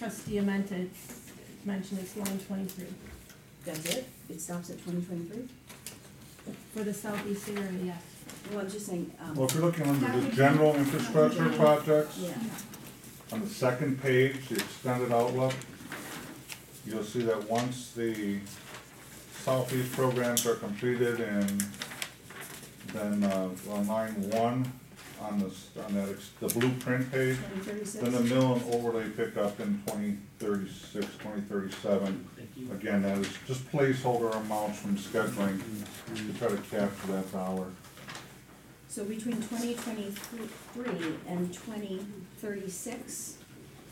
trustee Amenta mentioned, it's line 23. That's it? It stops at 2023? For the southeast area, yes. Well, I'm just saying, Well, if you're looking under the general infrastructure projects, yeah. on the second page, the extended outlook, you'll see that once the southeast programs are completed and then, on line 1, on the blueprint page, 2036? then the mill and overlay pick up in 2036, 2037. Again, that is just placeholder amounts from scheduling to try to capture that dollar. So between 2023 and 2036,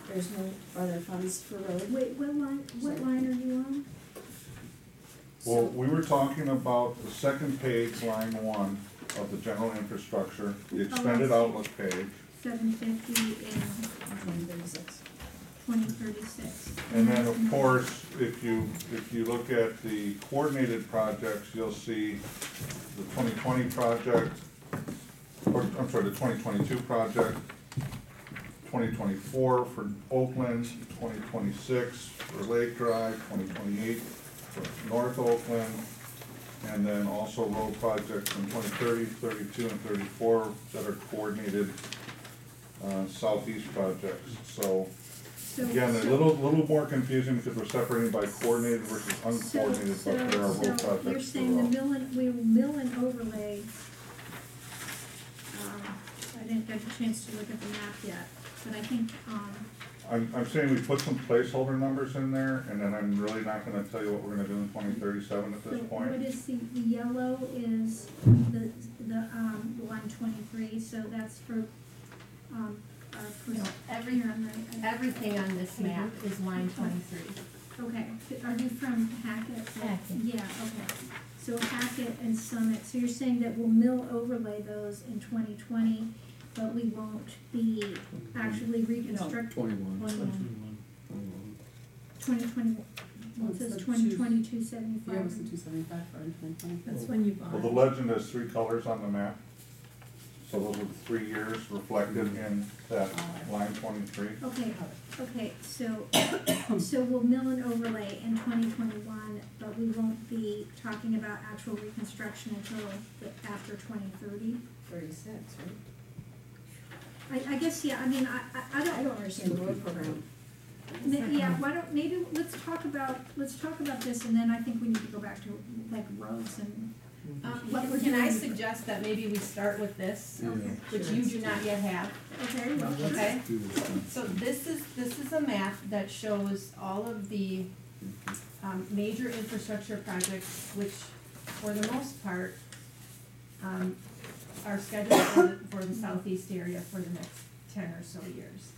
there's no other funds for road? Wait, what line are you on? Well, we were talking about the second page, line 1 of the general infrastructure, the extended outlook page. 750 and 2036. 2036. And then, of course, if you look at the coordinated projects, you'll see the 2020 project, or, I'm sorry, the 2022 project, 2024 for Oakland, 2026 for Lake Drive, 2028 for North Oakland, and then also road projects in 2030, 32, and 34 that are coordinated southeast projects. So again, a little more confusing because we're separating by coordinated versus uncoordinated, but there are road projects. So you're saying the mill and overlay, I didn't get a chance to look at the map yet, but I think, I'm saying we put some placeholder numbers in there, and then I'm really not gonna tell you what we're gonna do in 2037 at this point. what is the yellow is the line 23, so that's for, No, everything on this map is line 23. okay, are you from Hackett? Hackett. Yeah, okay, so Hackett and Summit, so you're saying that we'll mill overlay those in 2020, but we won't be actually reconstructing. 2020, well, it says 2022 75. Yeah, it was the 275 for 2020. That's when you bought Well, the it. legend has 3 colors on the map, so those are the 3 years reflected in that line 23. Okay, so, so we'll mill and overlay in 2021, but we won't be talking about actual reconstruction until after 2030? 36, right? I guess, yeah, I mean, I I don't, don't understand the road program. yeah, why don't, maybe, let's talk about this, and then I think we need to go back to, like, roads and what we're Can doing. I suggest that maybe we start with this, which you do not yet have? Okay, well, Okay. So this is a map that shows all of the major infrastructure projects, which for the most part are scheduled for the southeast area for the next 10 or so years.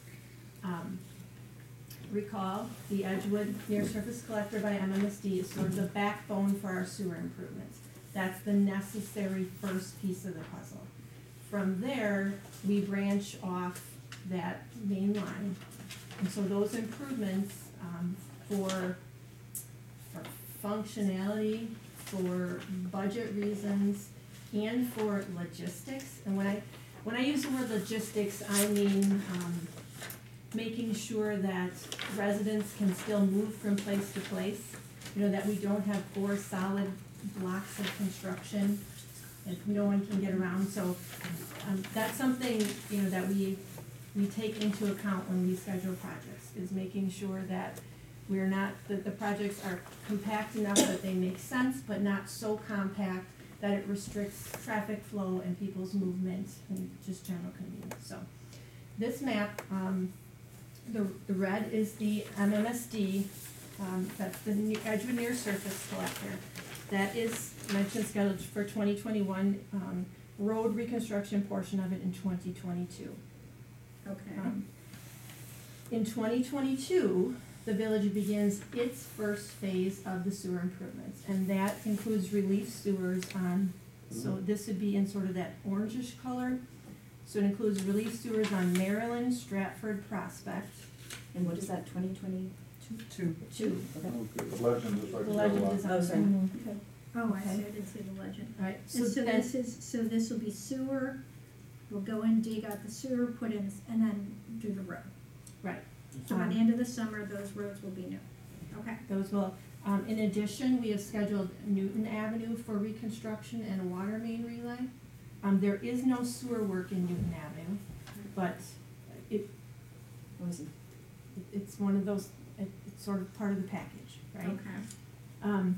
Recall the Edgewood near surface collector by MMSD is sort of the backbone for our sewer improvements. That's the necessary first piece of the puzzle. From there, we branch off that main line. And so those improvements for functionality, for budget reasons, and for logistics. And when I use the word logistics, I mean making sure that residents can still move from place to place. You know, that we don't have 4 solid blocks of construction and no one can get around. So that's something, you know, that we take into account when we schedule projects, is making sure that we're not, that the projects are compact enough that they make sense, but not so compact that it restricts traffic flow and people's movement and just general convenience. So this map, the red is the MMSD, that's the Edgewood near surface collector. That is mentioned scheduled for 2021, road reconstruction portion of it in 2022. okay. In 2022, the village begins its first phase of the sewer improvements, and that includes relief sewers on, so this would be in sort of that orangish color. So it includes relief sewers on Maryland, Stratford, Prospect. And what is that, 2022? Two. Okay. The legend is right The there. legend is on. Oh, sorry. Mhm. Okay. Oh, I see, I didn't see the legend. All right, And so then, this will be sewer, we'll go in, dig out the sewer, put in, and then do the road. right. So by the end of the summer, those roads will be new. Okay, Those will, in addition, we have scheduled Newton Avenue for reconstruction and a water main relay. There is no sewer work in Newton Avenue, but What was it? it's one of those, it's sort of part of the package, right? okay.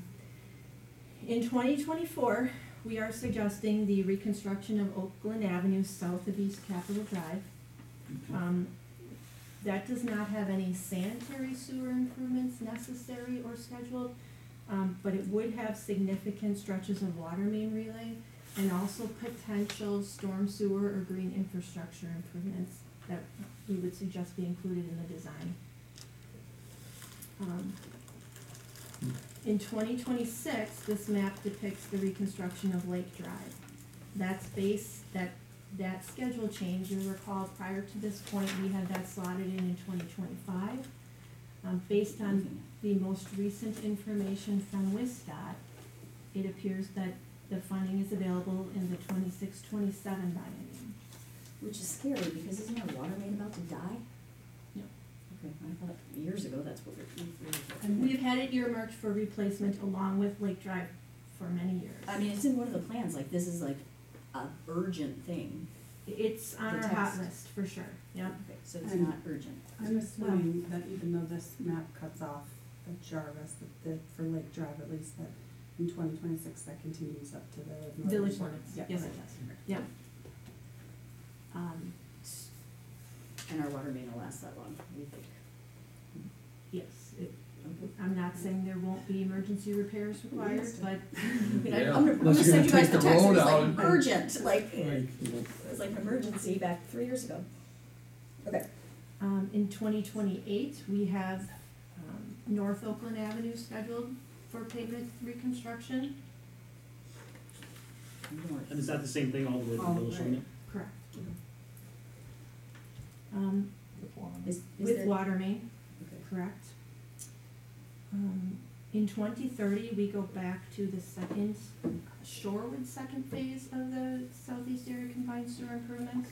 In 2024, we are suggesting the reconstruction of Oakland Avenue south of East Capitol Drive. That does not have any sanitary sewer improvements necessary or scheduled, but it would have significant stretches of water main relay and also potential storm sewer or green infrastructure improvements that we would suggest be included in the design. In 2026, this map depicts the reconstruction of Lake Drive. That schedule change, you'll recall, prior to this point, we had that slotted in 2025. Based on the most recent information from WISDOT, it appears that the funding is available in the 26-27 biennium. Which is scary, because isn't our water main about to die? No. Okay, I thought years ago that's what And we've had it earmarked for replacement along with Lake Drive for many years. I mean, it's in one of the plans, like, this is like a urgent thing. It's on The our hot text. list, for sure, yep. Okay, so it's And- not urgent. I'm assuming that even though this map cuts off at Jarvis, that for Lake Drive at least, that in 2026, that continues up to the northern Village border. limits, Yeah, yes, right. it does, yep. And our water main will last that long, we think. Yes, Okay. I'm not saying there won't be emergency repairs required, Yes. but Yeah, I'm gonna unless you're send you gonna guys the take the text, road it's out like and- urgent, like, Like, it's like an emergency back 3 years ago. Okay. in 2028, we have North Oakland Avenue scheduled for pavement reconstruction. And is that the same thing all the way to the Oh, village right. limit? Correct. With one. Is With there? water main, Okay. correct. In 2030, we go back to the second, Shorewood second phase of the Southeast Area Combined Sewer Improvements.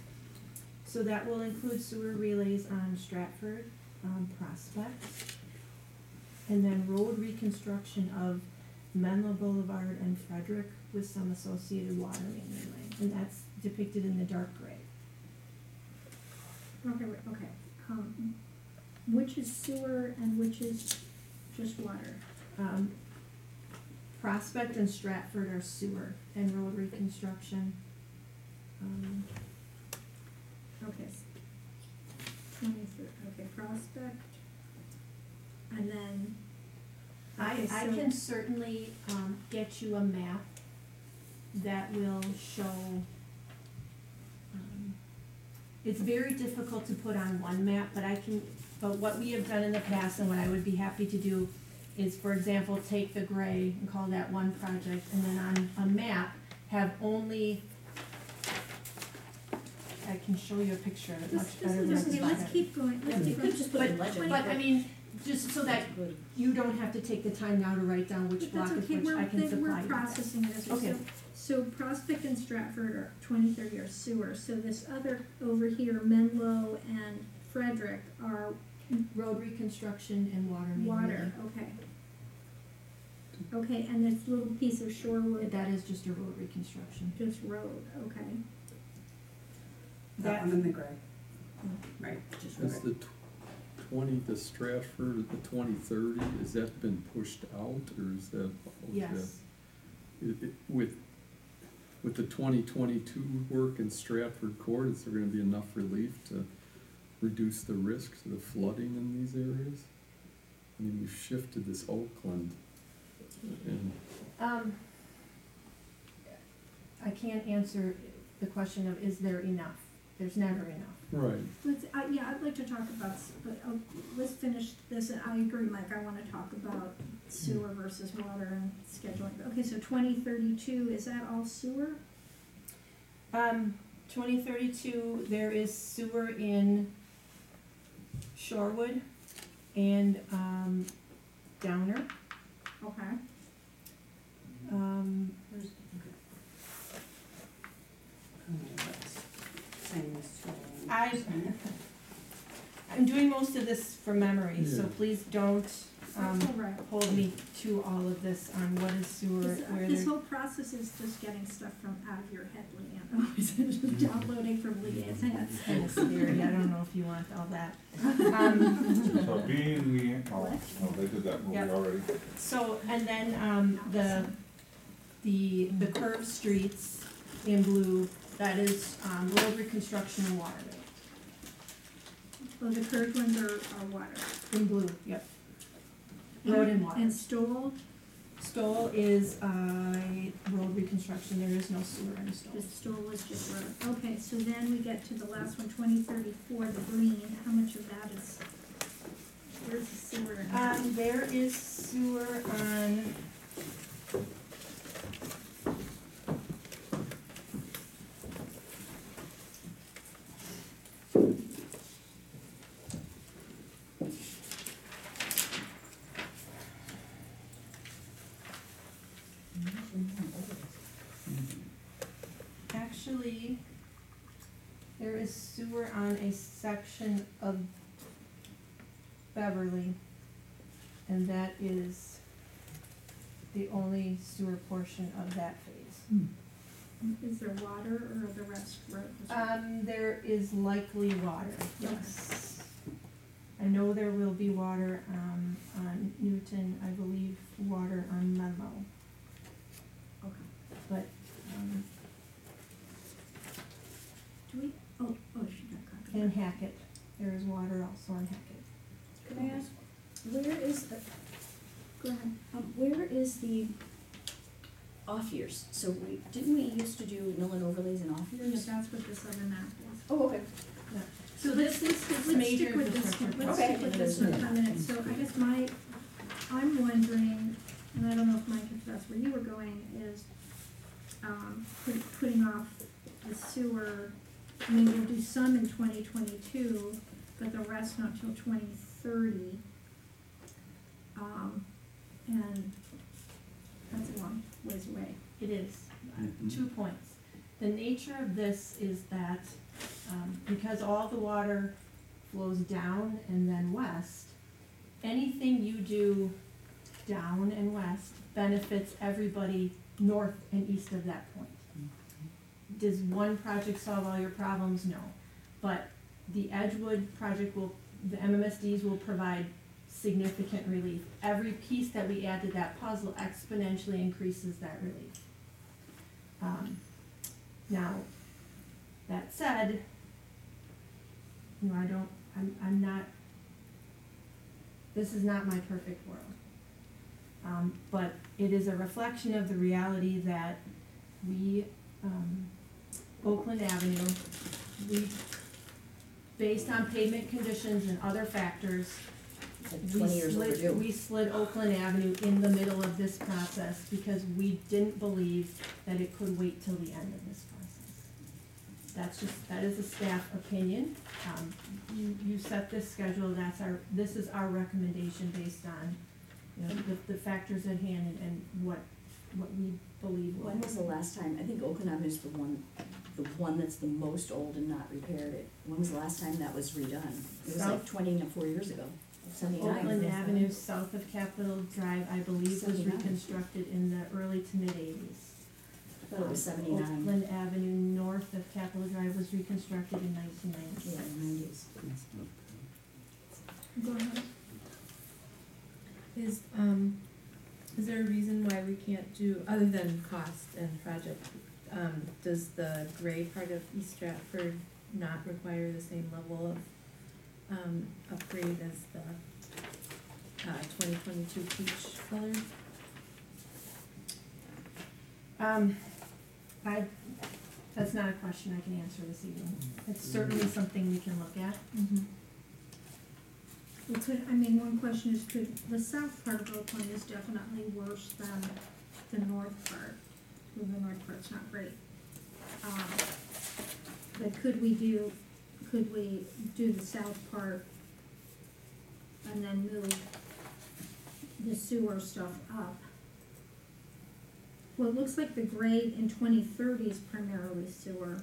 So that will include sewer relays on Stratford, Prospect, and then road reconstruction of Menlo Boulevard and Frederick with some associated water main relay, and that's depicted in the dark gray. Okay. Which is sewer and which is just water? Prospect and Stratford are sewer and road reconstruction. Okay. 23, okay, Prospect. And then. I okay, so- can certainly, get you a map that will show, it's very difficult to put on one map, but what we have done in the past and what I would be happy to do is, for example, take the gray and call that one project, and then on a map, have only, I can show you a picture of it much better than I Okay, can let's describe. keep going, let's You keep could going. just put in But, legend. but I mean, just so that Good. you don't have to take the time now to write down which But block that's is okay, which, I can supply we're you. processing it as we, Okay. so Prospect and Stratford are 2030 are sewer, so this other over here, Menlo and Frederick are Road reconstruction and water main water, okay. Okay, and this little piece of relay. Shorewood, That is just a road reconstruction. just road, okay. That one in the gray. Right. Just Has road. the 20 to Stratford, the 2030, has that been pushed out, or is that? Yes. With the 2022 work in Stratford Court, is there gonna be enough relief to reduce the risks of the flooding in these areas? I mean, we've shifted this Oakland, and I can't answer the question of is there enough? There's never enough. right, Let's, yeah, I'd like to talk about, but let's finish this, and I agree, Mike, I wanna talk about sewer versus water and scheduling. Okay, so 2032, is that all sewer? 2032, there is sewer in Shorewood and, Downer. Okay. Same as. I I'm doing most of this from memory, so Yeah. please don't, That's all right. hold me to all of this on what is sewer, where This they're. whole process is just getting stuff from out of your head, Leanne, always just downloading from Leanne's head. Kind of scary, I don't know if you want all that. Um, So being the, oh, they did that movie Yep. already. So, and then, the curved streets in blue, that is, road reconstruction and water rate. Oh, the curved ones are water. In blue, yep. Road and water. And Stoll, Stoll is, road reconstruction, there is no sewer in Stoll. the Stoll was just road. Okay, so then we get to the last one, 2034, the green, how much of that is, where's the sewer in that? There is sewer on. Actually, there is sewer on a section of Beverly, and that is the only sewer portion of that phase. Is there water or are the rest road? There is likely water, yes. I know there will be water, on Newton, I believe water on Menlo, Okay. but, Do we, she got copied. in Hackett, there is water also in Hackett. Could I ask, where is the, Go ahead. where is the off years? So didn't we used to do mill and overlays and off Yes, years? that's what this other map is. Oh, okay. So let's is stick major with this infrastructure. one, let's Okay. stick with this one for a minute, so I guess I'm wondering, and I don't know if Mike, if that's where you were going, is, putting off the sewer, I mean, we'll do some in 2022, but the rest not till 2030. And that's a long ways away. It is. Mhm. 2 points. The nature of this is that, because all the water flows down and then west, anything you do down and west benefits everybody north and east of that point. Does one project solve all your problems? No. But the Edgewood project the MMSDs will provide significant relief. Every piece that we add to that puzzle exponentially increases that relief. Now, that said, I'm not, this is not my perfect world. But it is a reflection of the reality that we, Oakland Avenue, based on pavement conditions and other factors, It's like 20 years overdue. we slid Oakland Avenue in the middle of this process because we didn't believe that it could wait till the end of this process. That is a staff opinion. You set this schedule, this is our recommendation based on, the factors at hand and what we believe will. When was the last time, I think Oakland Avenue is the one that's the most old and not repaired. When was the last time that was redone? It was like South- 24 years ago, 79. Oakland Avenue, south of Capitol Drive, I believe was 79. reconstructed in the early to mid-80s. I thought it was 79. Oakland Avenue, north of Capitol Drive, was reconstructed in 1996. Yeah, 90s. That's not bad. Go ahead. Is there a reason why we can't do, other than cost and project, does the gray part of East Stratford not require the same level of, upgrade as the, 2022 peach color? That's not a question I can answer this evening. It's certainly something we can look at. One question is, the south part of Oakland is definitely worse than the north part. Well, the north part's not great. But could we do the south part and then move the sewer stuff up? Well, it looks like the grade in 2030 is primarily sewer.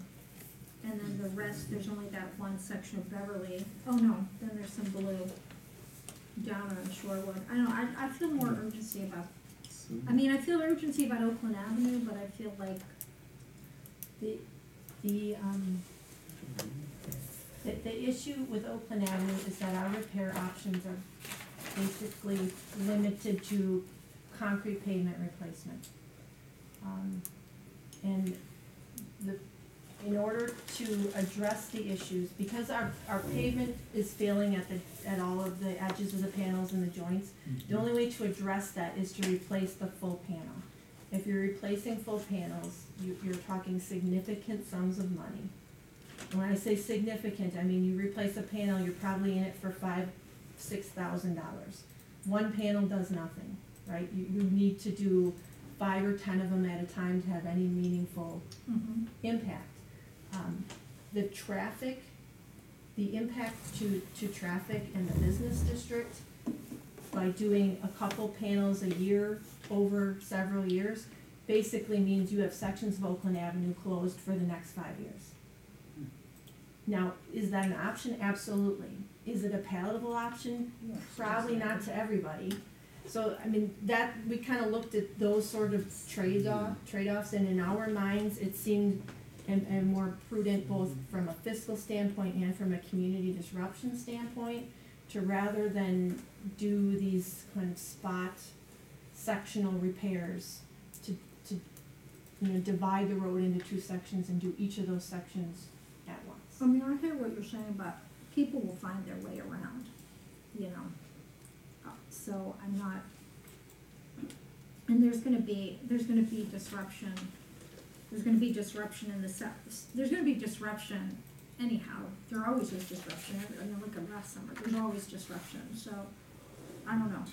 and then the rest, there's only that one section of Beverly. Oh, no, then there's some blue down on Shorewood. I don't know, I feel more urgency about, So, I mean, I feel urgency about Oakland Avenue, but I feel like, The issue with Oakland Avenue is that our repair options are basically limited to concrete pavement replacement. And in order to address the issues, because our pavement is failing at all of the edges of the panels and the joints, the only way to address that is to replace the full panel. If you're replacing full panels, you're talking significant sums of money. And when I say significant, I mean, you replace a panel, you're probably in it for $5,000–6,000. One panel does nothing, right? You need to do 5 or 10 of them at a time to have any meaningful impact. The traffic, the impact to traffic in the business district by doing a couple panels a year over several years basically means you have sections of Oakland Avenue closed for the next 5 years. Now, is that an option? Absolutely. Is it a palatable option? Probably not to everybody. So, I mean, that, we kind of looked at those sort of trade-offs, and in our minds, it seemed and more prudent both from a fiscal standpoint and from a community disruption standpoint to rather than do these kind of spot sectional repairs to divide the road into 2 sections and do each of those sections at once. I mean, I hear what you're saying, but people will find their way around, you know. So I'm not, and there's gonna be disruption. There's gonna be disruption in there's gonna be disruption anyhow. There always is disruption. I mean, look at last summer, there's always disruption, so, I don't know.